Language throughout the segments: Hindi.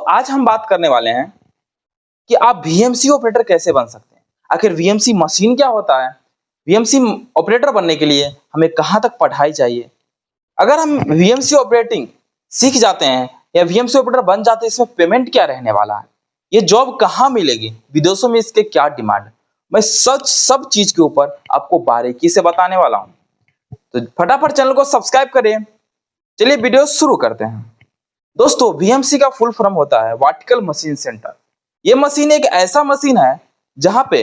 आज हम बात करने वाले हैं कि आप वीएमसी ऑपरेटर कैसे बन सकते हैं। आखिर वीएमसी मशीन क्या होता है? वीएमसी ऑपरेटर बनने के लिए हमें कहाँ तक पढ़ाई चाहिए? अगर हम वीएमसी ऑपरेटिंग सीख जाते हैं या वीएमसी ऑपरेटर बन जाते हैं, इसमें पेमेंट क्या रहने वाला है? ये जॉब कहाँ मिलेगी? विदेशों में इसके क्या डिमांड है? मैं सच सब चीज के ऊपर आपको बारीकी से बताने वाला हूँ। तो फटाफट चैनल को सब्सक्राइब करें। चलिए वीडियो शुरू करते हैं। दोस्तों, वीएमसी का फुल फॉर्म होता है वर्टिकल मशीन सेंटर। ये मशीन एक ऐसा मशीन है जहां पे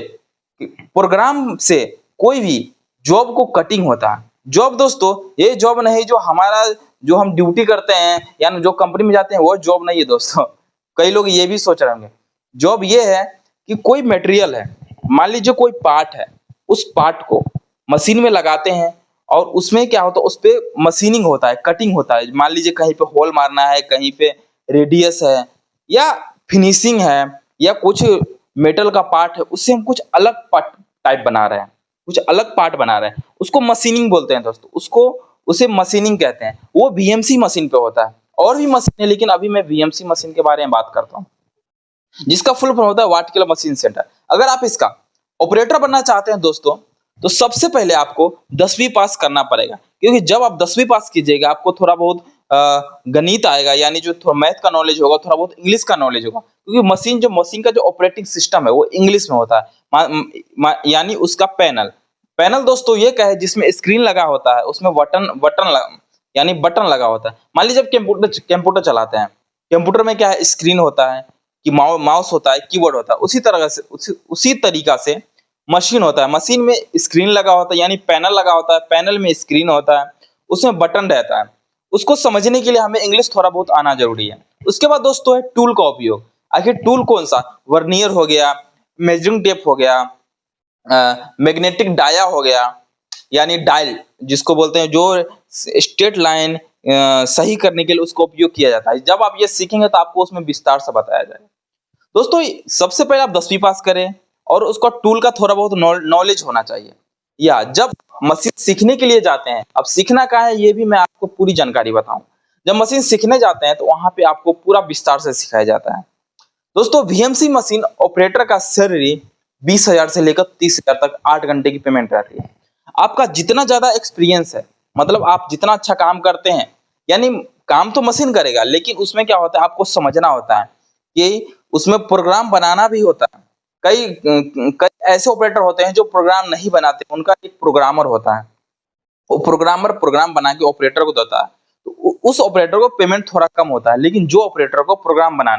प्रोग्राम से कोई भी जॉब को कटिंग होता है। जॉब दोस्तों, ये जॉब नहीं जो हम ड्यूटी करते हैं या जो कंपनी में जाते हैं, वो जॉब नहीं है दोस्तों। कई लोग ये भी सोच रहे होंगे। जॉब ये है कि कोई मटेरियल है, मान लीजिए कोई पार्ट है, उस पार्ट को मशीन में लगाते हैं और उसमें क्या होता है, उस पे मशीनिंग होता है, कटिंग होता है। मान लीजिए कहीं पे होल मारना है, कहीं पे रेडियस है या फिनिशिंग है या कुछ मेटल का पार्ट है, उससे हम कुछ अलग पार्ट टाइप बना रहे हैं, कुछ अलग पार्ट बना रहे हैं, उसको मशीनिंग बोलते हैं दोस्तों। उसे मशीनिंग कहते हैं। वो वीएमसी मशीन पे होता है। और भी मशीन है, लेकिन अभी मैं वीएमसी मशीन के बारे में बात करता हूँ, जिसका फुल फॉर्म होता है वर्टिकल मशीन सेंटर। अगर आप इसका ऑपरेटर बनना चाहते हैं दोस्तों, तो सबसे पहले आपको 10वीं पास करना पड़ेगा। क्योंकि जब आप 10वीं पास कीजिएगा, आपको थोड़ा बहुत गणित आएगा, यानी जो थोड़ा मैथ का नॉलेज होगा, थोड़ा बहुत इंग्लिश का नॉलेज होगा। क्योंकि मशीन का जो ऑपरेटिंग सिस्टम है वो इंग्लिश में होता है। यानी उसका पैनल पैनल दोस्तों ये क्या है, जिसमें स्क्रीन लगा होता है, उसमें यानी बटन लगा होता है। मान लीजिए जब कंप्यूटर चलाते हैं, कंप्यूटर में क्या है, स्क्रीन होता है कि माउस होता है, कीबोर्ड होता है। उसी तरीका से मशीन होता है। मशीन में स्क्रीन लगा होता है, यानी पैनल लगा होता है, पैनल में स्क्रीन होता है, उसमें बटन रहता है। उसको समझने के लिए हमें इंग्लिश थोड़ा बहुत आना जरूरी है। उसके बाद दोस्तों है टूल का उपयोग। आखिर टूल कौन सा? वर्नियर हो गया, मेजरिंग टेप हो गया, मैग्नेटिक डाया हो गया, यानी डायल जिसको बोलते हैं, जो स्ट्रेट लाइन सही करने के लिए उसका उपयोग किया जाता है। जब आप ये सीखेंगे तो आपको उसमें विस्तार से बताया जाएगा। दोस्तों, सबसे पहले आप 10वीं पास करें और उसका टूल का थोड़ा बहुत नॉलेज होना चाहिए। या जब मशीन सीखने के लिए जाते हैं, अब सीखना क्या है ये भी मैं आपको पूरी जानकारी बताऊं। जब मशीन सीखने जाते हैं तो वहां पे आपको पूरा विस्तार से सिखाया जाता है। दोस्तों, वीएमसी मशीन ऑपरेटर का सैलरी 20,000 से लेकर 30,000 तक 8 घंटे की पेमेंट रहती है। आपका जितना ज्यादा एक्सपीरियंस है, मतलब आप जितना अच्छा काम करते हैं, यानी काम तो मशीन करेगा, लेकिन उसमें क्या होता है, आपको समझना होता है कि उसमें प्रोग्राम बनाना भी होता है। कई ऐसे ऑपरेटर होते हैं जो प्रोग्राम नहीं बनाते, उनका एक प्रोग्रामर होता है। वो प्रोग्राम बना के ऑपरेटर को देता है। तो उस ऑपरेटर को पेमेंट थोड़ा कम होता है, लेकिन जो ऑपरेटर को प्रोग्राम बनाने